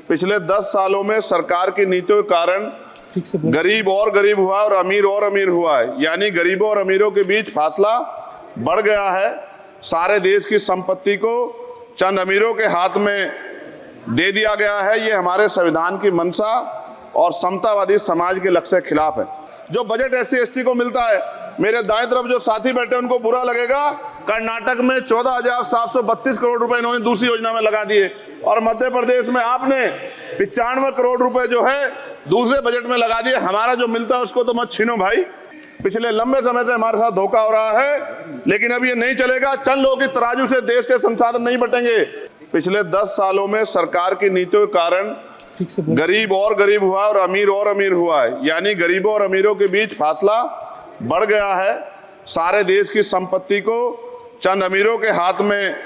पिछले 10 सालों में सरकार की नीतियों के कारण गरीब और गरीब हुआ और अमीर हुआ है, यानी गरीबों और अमीरों के बीच फासला बढ़ गया है। सारे देश की संपत्ति को चंद अमीरों के हाथ में दे दिया गया है। ये हमारे संविधान की मंशा और समतावादी समाज के लक्ष्य के खिलाफ है। जो बजट SC/ST को मिलता है, मेरे दाएं तरफ जो साथी बैठे उनको बुरा लगेगा। कर्नाटक में 14,732 करोड़ रुपए इन्होंने दूसरी योजना में लगा दिए और मध्य प्रदेश में आपने 95 करोड़ रुपए जो है दूसरे बजट में लगा दिए। हमारा जो मिलता है उसको तो मत छीनो भाई। पिछले लंबे समय से हमारे साथ धोखा हो रहा है, लेकिन अब ये नहीं चलेगा। चंद लोगों की तराजू से देश के संसाधन नहीं बटेंगे। पिछले 10 सालों में सरकार की नीतियों के कारण गरीब और गरीब हुआ और अमीर हुआ है, यानी गरीबों और अमीरों के बीच फासला बढ़ गया है। सारे देश की संपत्ति को चंद अमीरों के हाथ में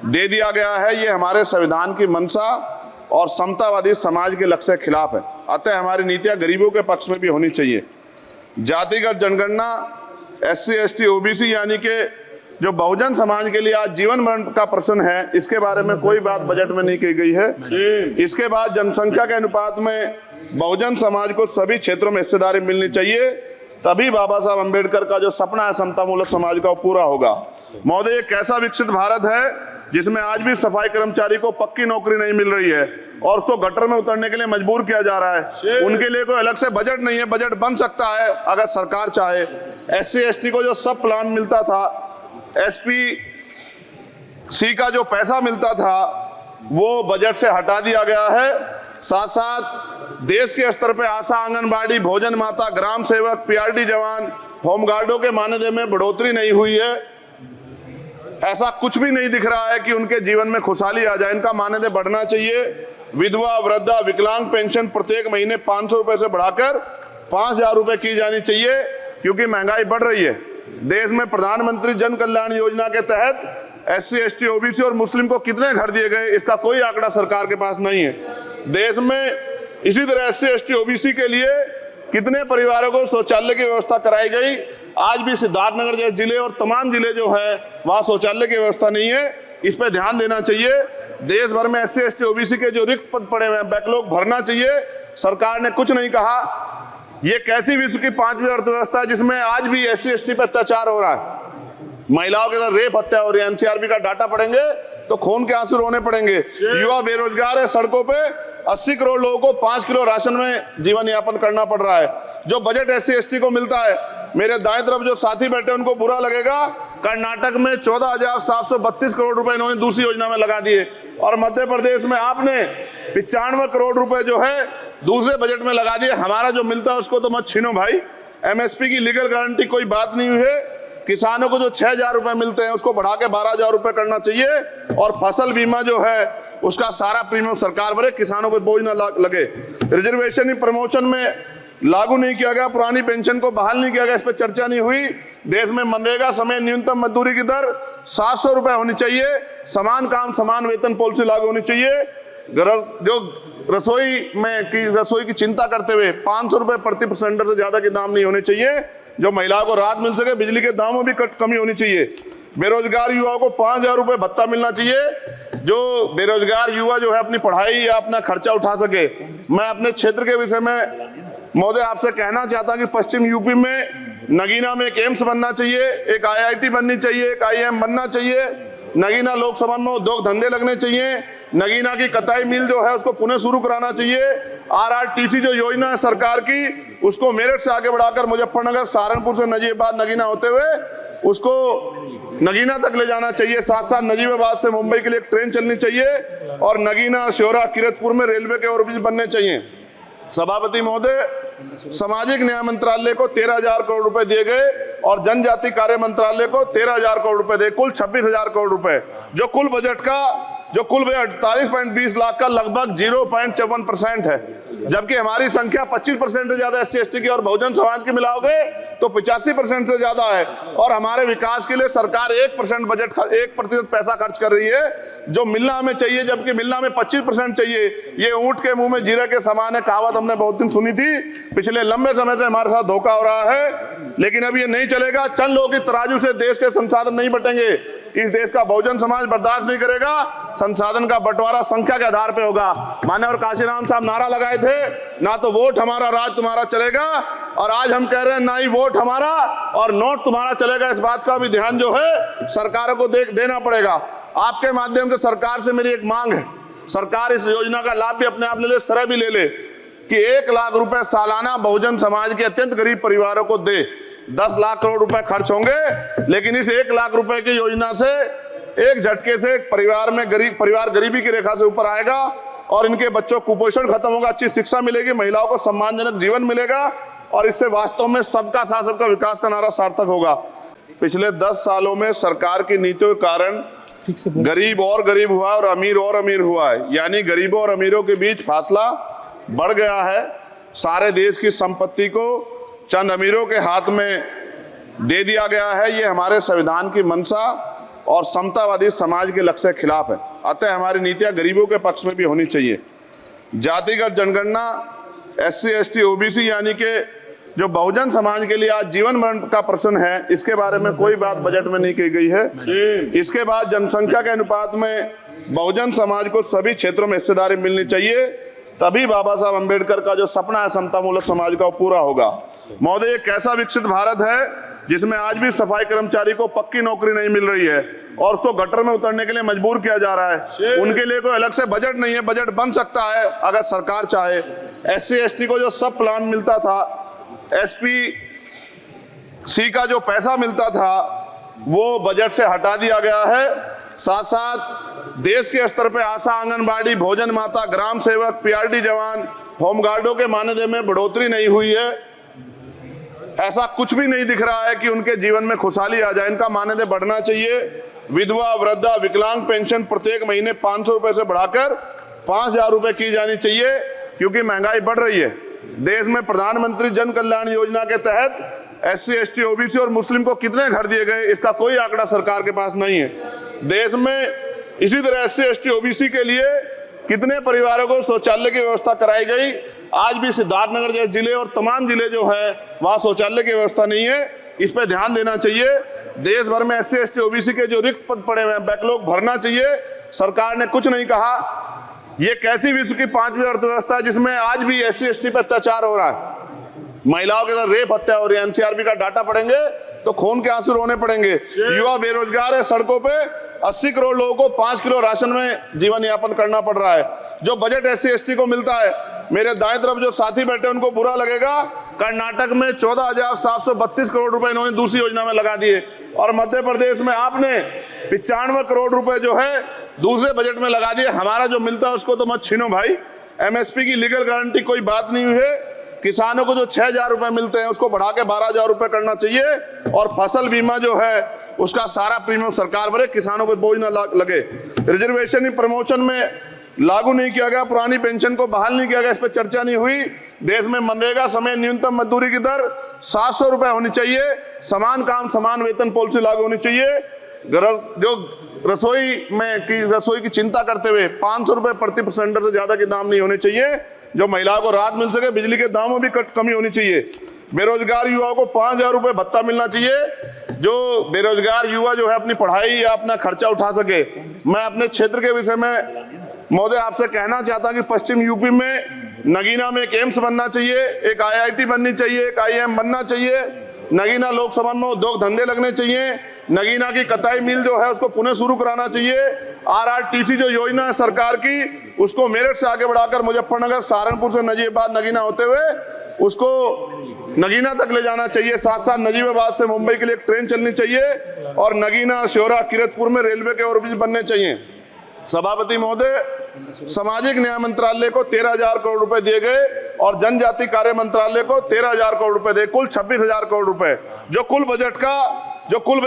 दे दिया गया है। ये हमारे संविधान की मंशा और समतावादी समाज के लक्ष्य के खिलाफ है। अतः हमारी नीतियां गरीबों के पक्ष में भी होनी चाहिए। जातिगत जनगणना SC/ST OBC यानी कि जो बहुजन समाज के लिए आज जीवन मरण का प्रश्न है, इसके बारे में कोई बात बजट में नहीं की गई है। इसके बाद जनसंख्या के अनुपात में बहुजन समाज को सभी क्षेत्रों में हिस्सेदारी मिलनी चाहिए, तभी बाबा साहब अम्बेडकर का जो सपना है समतामूलक समाज का वो पूरा होगा। महोदय, एक ऐसा विकसित भारत है जिसमें आज भी सफाई कर्मचारी को पक्की नौकरी नहीं मिल रही है और उसको गटर में उतरने के लिए मजबूर किया जा रहा है। उनके लिए कोई अलग से बजट नहीं है। बजट बन सकता है अगर सरकार चाहे। SC/ST को जो सब प्लान मिलता था, SPC का जो पैसा मिलता था, वो बजट से हटा दिया गया है। साथ साथ देश के स्तर पे आशा, आंगनबाड़ी, भोजन माता, ग्राम सेवक, PRT जवान, होमगार्डों के मानदेय में बढ़ोतरी नहीं हुई है। ऐसा कुछ भी नहीं दिख रहा है कि उनके जीवन में खुशहाली आ जाए। इनका मानदेय बढ़ना चाहिए। विधवा, वृद्धा, विकलांग पेंशन प्रत्येक महीने 500 रुपए से बढ़ाकर 5,000 रुपए की जानी चाहिए, क्योंकि महंगाई बढ़ रही है। देश में प्रधानमंत्री जन कल्याण योजना के तहत SC/ST OBC और मुस्लिम को कितने घर दिए गए, इसका कोई आंकड़ा सरकार के पास नहीं है। देश में इसी तरह SC/ST OBC के लिए कितने परिवारों को शौचालय की व्यवस्था कराई गई। आज भी सिद्धार्थनगर जैसे जिले और तमाम जिले जो है वहां शौचालय की व्यवस्था नहीं है। इस पर ध्यान देना चाहिए। देश भर में SC/ST OBC के जो रिक्त पद पड़े हुए हैं, बैकलॉग भरना चाहिए। सरकार ने कुछ नहीं कहा। ये कैसी विश्व की 5वीं अर्थव्यवस्था है जिसमें आज भी SC/ST पे अत्याचार हो रहा है, महिलाओं के साथ रेप हत्या हो रही है। NCRB का डाटा पढ़ेंगे तो खून के आंसू रोने पड़ेंगे। युवा बेरोजगार है, सड़कों पे 80 करोड़ लोगों को 5 किलो राशन में जीवन यापन करना पड़ रहा है। जो बजट SC/ST को मिलता है, मेरे दाएं तरफ जो साथी बैठे उनको बुरा लगेगा। कर्नाटक में 14,732 करोड़ रुपए इन्होंने दूसरी योजना में लगा दिए और मध्य प्रदेश में आपने 95 करोड़ रुपए जो है दूसरे बजट में लगा दिए। हमारा जो मिलता है उसको तो मत छीनो भाई। MSP की लीगल गारंटी कोई बात नहीं हुई है। किसानों को जो 6,000 रुपए मिलते हैं उसको बढ़ा के 12,000 रुपए करना चाहिए और फसल बीमा जो है उसका सारा प्रीमियम सरकार भरे, किसानों को बोझ ना लगे। रिजर्वेशन प्रमोशन में लागू नहीं किया गया, पुरानी पेंशन को बहाल नहीं किया गया, इस पर चर्चा नहीं हुई। देश में मनरेगा समय न्यूनतम मजदूरी की दर 700 रुपए होनी चाहिए। समान काम समान वेतन पॉलिसी लागू होनी चाहिए। जो रसोई की चिंता करते हुए 500 रुपए प्रति सिलेंडर से ज्यादा के दाम नहीं होने चाहिए, जो महिलाओं को राहत मिल सके। बिजली के दामों में भी कमी होनी चाहिए। बेरोजगार युवाओं को 5,000 रुपए भत्ता मिलना चाहिए, जो बेरोजगार युवा जो है अपनी पढ़ाई या अपना खर्चा उठा सके। मैं अपने क्षेत्र के विषय में महोदय आपसे कहना चाहता हूं कि पश्चिम यूपी में नगीना में एक एम्स बनना चाहिए, एक IIT बननी चाहिए, एक IIM बनना चाहिए। नगीना लोकसभा में उद्योग धंधे लगने चाहिए। नगीना की कताई मिल जो है उसको पुनः शुरू कराना चाहिए। RRTC जो योजना है सरकार की, उसको मेरठ से आगे बढ़ाकर मुजफ्फरनगर, सहारनपुर से नजीबाबाद नगीना होते हुए उसको नगीना तक ले जाना चाहिए। साथ साथ नजीबाबाद से मुंबई के लिए एक ट्रेन चलनी चाहिए और नगीना, श्योरा, किरतपुर में रेलवे के ओवरब्रिज बनने चाहिए। सभापति महोदय, सामाजिक न्याय मंत्रालय को 13,000 करोड़ रुपए दिए गए और जनजाति कार्य मंत्रालय को 13,000 करोड़ रुपए दिए, कुल 26,000 करोड़ रुपए, जो कुल बजट का जो कुल 48.20 लाख का लगभग 0.54% है। जबकि हमारी संख्या 25% से ज्यादा SC/ST की और बहुजन समाज की मिलाओगे तो 85% से ज्यादा है। और हमारे विकास के लिए सरकार 1% बजट 1% पैसा खर्च कर रही है, जो मिलना हमें चाहिए, जबकि मिलना हमें 25% चाहिए। ये ऊंट के मुंह में जीरे के समान है, कहावत हमने बहुत दिन सुनी थी। पिछले लंबे समय से हमारे साथ धोखा हो रहा है, लेकिन अब ये नहीं चलेगा। चंद लोगों की तराजू से देश के संसाधन नहीं बटेंगे। इस देश का बहुजन समाज बर्दाश्त नहीं करेगा। संसाधन का बंटवारा संख्या के आधार पे होगा। माननीय काशीराम साहब नारा लगाए थे, ना तो वोट हमारा राज तुम्हारा चलेगा, और आज हम कह रहे हैं ना ही वोट हमारा और नोट तुम्हारा चलेगा। इस बात का भी ध्यान जो है सरकारों को देना पड़ेगा। आपके माध्यम से सरकार से मेरी एक मांग है, सरकार इस योजना का लाभ भी अपने आप ले ले, सरह भी ले ले कि 1 लाख रुपए सालाना बहुजन समाज के अत्यंत गरीब परिवारों को दे। 10 लाख करोड़ रुपए खर्च होंगे, लेकिन इस 1 लाख रुपए की योजना से एक झटके से एक परिवार गरीबी की रेखा से ऊपर आएगा और इनके बच्चों को कुपोषण खत्म होगा, अच्छी शिक्षा मिलेगी, महिलाओं को सम्मानजनक जीवन मिलेगा और इससे वास्तव में सबका साथ सबका विकास का नारा सार्थक होगा। पिछले 10 सालों में सरकार की नीतियों के कारण गरीब और गरीब हुआ और अमीर हुआ है, यानी गरीबों और अमीरों के बीच फासला बढ़ गया है। सारे देश की संपत्ति को चंद अमीरों के हाथ में दे दिया गया है। ये हमारे संविधान की मंशा और समतावादी समाज के लक्ष्य के खिलाफ है। अतः हमारी नीतियां गरीबों के पक्ष में भी होनी चाहिए। जातिगत जनगणना, SC ST OBC यानी कि जो बहुजन समाज के लिए आज जीवन मरण का प्रश्न है, इसके बारे में कोई बात बजट में नहीं की गई है। इसके बाद जनसंख्या के अनुपात में बहुजन समाज को सभी क्षेत्रों में हिस्सेदारी मिलनी चाहिए, तभी बाबा साहब अम्बेडकर का जो सपना है समतामूलक समाज का, वो पूरा होगा। महोदय, एक ऐसा विकसित भारत है जिसमें आज भी सफाई कर्मचारी को पक्की नौकरी नहीं मिल रही है और उसको गटर में उतरने के लिए मजबूर किया जा रहा है। उनके लिए कोई अलग से बजट नहीं है, बजट बन सकता है अगर सरकार चाहे। SC ST को जो सब प्लान मिलता था, SPC का जो पैसा मिलता था, वो बजट से हटा दिया गया है। साथ साथ देश के स्तर पे आशा, आंगनबाड़ी, भोजन माता, ग्राम सेवक, PRD जवान, होमगार्डों के मानदेय में बढ़ोतरी नहीं हुई है। ऐसा कुछ भी नहीं दिख रहा है कि उनके जीवन में खुशहाली आ जाए। इनका मानदेय बढ़ना चाहिए। विधवा, वृद्धा, विकलांग पेंशन प्रत्येक महीने 500 रुपए से बढ़ाकर 5000 रुपए की जानी चाहिए, क्योंकि महंगाई बढ़ रही है। देश में प्रधानमंत्री जन कल्याण योजना के तहत SC ST OBC और मुस्लिम को कितने घर दिए गए, इसका कोई आंकड़ा सरकार के पास नहीं है। देश में इसी तरह SC ST OBC के लिए कितने परिवारों को शौचालय की व्यवस्था कराई गई। आज भी सिद्धार्थनगर जैसे जिले और तमाम जिले जो है वहां शौचालय की व्यवस्था नहीं है। इस पर ध्यान देना चाहिए। देश भर में SC ST OBC के जो रिक्त पद पड़े हुए हैं, बैकलॉग भरना चाहिए। सरकार ने कुछ नहीं कहा। ये कैसी विश्व की 5वीं अर्थव्यवस्था है जिसमें आज भी SC ST पे अत्याचार हो रहा है, महिलाओं के साथ रेप हत्या हो रही है। NCRB का डाटा पढ़ेंगे तो खून के आंसू रोने पड़ेंगे। युवा बेरोजगार है, सड़कों पे 80 करोड़ लोगों को 5 किलो राशन में जीवन यापन करना पड़ रहा है। जो बजट SC ST को मिलता है, मेरे दाएं तरफ जो साथी बैठे उनको बुरा लगेगा, कर्नाटक में 14,732 करोड़ रुपए इन्होंने दूसरी योजना में लगा दिए और मध्य प्रदेश में आपने 95 करोड़ रुपए जो है दूसरे बजट में लगा दिए। हमारा जो मिलता है उसको तो मत छीनो भाई। MSP की लीगल गारंटी कोई बात नहीं हुई है। किसानों को जो 6,000 रुपए मिलते हैं उसको बढ़ा के 12,000 रुपए करना चाहिए और फसल बीमा जो है उसका सारा प्रीमियम सरकार भरे, किसानों पर बोझ ना लगे। रिजर्वेशन ही प्रमोशन में लागू नहीं किया गया, पुरानी पेंशन को बहाल नहीं किया गया, इस पर चर्चा नहीं हुई। देश में मनरेगा समय न्यूनतम मजदूरी की दर 700 रुपए होनी चाहिए। समान काम समान वेतन पॉलिसी लागू होनी चाहिए। जो रसोई की चिंता करते हुए 500 रुपए प्रति सिलेंडर से ज्यादा के दाम नहीं होने चाहिए, जो महिलाओं को राहत मिल सके। बिजली के दामों में भी कमी होनी चाहिए। बेरोजगार युवाओं को 5,000 रुपए भत्ता मिलना चाहिए, जो बेरोजगार युवा जो है अपनी पढ़ाई या अपना खर्चा उठा सके। मैं अपने क्षेत्र के विषय में महोदय आपसे कहना चाहता हूं कि पश्चिम यूपी में नगीना में एक एम्स बनना चाहिए, एक IIT बननी चाहिए, एक IIM बनना चाहिए। नगीना लोकसभा में उद्योग धंधे लगने चाहिए। नगीना की कताई मिल जो है उसको पुनः शुरू कराना चाहिए। RRTC जो योजना है सरकार की, उसको मेरठ से आगे बढ़ाकर मुजफ्फरनगर, सहारनपुर से नजीबाबाद नगीना होते हुए उसको नगीना तक ले जाना चाहिए। साथ साथ नजीबाबाद से मुंबई के लिए एक ट्रेन चलनी चाहिए और नगीना, श्योरा, किरतपुर में रेलवे के ओवरब्रिज बनने चाहिए। सभापति महोदय, सामाजिक न्याय मंत्रालय को 13,000 करोड़ रुपए दिए गए और जनजाति कार्य मंत्रालय को 13,000 करोड़ रुपए दिए, कुल 26,000 करोड़ रुपए, जो कुल बजट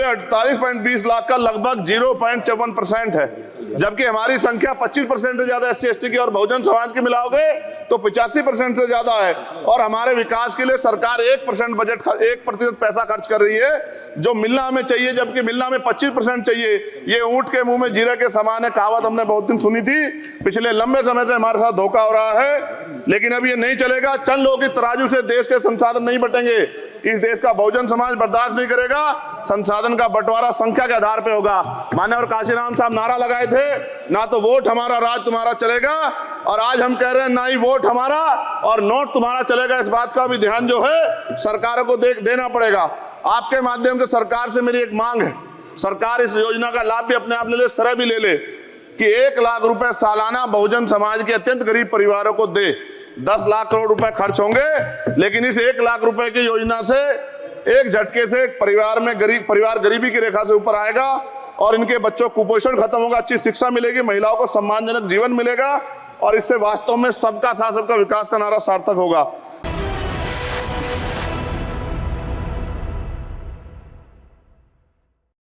48.20 लाख का लगभग 0.54% है। जबकि हमारी संख्या 25% से ज्यादा SC ST की और बहुजन समाज की मिलाओगे तो 85% से ज्यादा है। और हमारे विकास के लिए सरकार 1% बजट 1% पैसा खर्च कर रही है, जो मिलना हमें चाहिए, जबकि मिलना हमें 25% चाहिए। ये ऊंट के मुंह में जीरे के समान है, कहावत हमने बहुत दिन सुनी थी। पिछले लंबे समय से हमारे साथ धोखा हो रहा है, लेकिन अब ये नहीं चलेगा। चंद लोगों की तराजू से देश के संसाधन नहीं बटेंगे। इस देश का बहुजन समाज बर्दाश्त नहीं करेगा। संसाधन का बंटवारा संख्या के आधार पे होगा। मान्यवर काशीराम साहब नारा लगाए थे, ना तो वोट हमारा राज तुम्हारा चलेगा, और आज हम कह रहे हैं ना ही वोट हमारा और नोट तुम्हारा चलेगा। इस बात का भी ध्यान जो है सरकारों को देना पड़ेगा। आपके माध्यम से सरकार से मेरी एक मांग है, सरकार इस योजना का लाभ भी अपने आप ले ले, सरह भी ले ले कि 1 लाख रुपए सालाना बहुजन समाज के अत्यंत गरीब परिवारों को दे। 10 लाख करोड़ रुपए खर्च होंगे, लेकिन इस 1 लाख रुपए की योजना से एक झटके से एक परिवार गरीबी की रेखा से ऊपर आएगा और इनके बच्चों को कुपोषण खत्म होगा, अच्छी शिक्षा मिलेगी, महिलाओं को सम्मानजनक जीवन मिलेगा और इससे वास्तव में सबका साथ सबका विकास का नारा सार्थक होगा।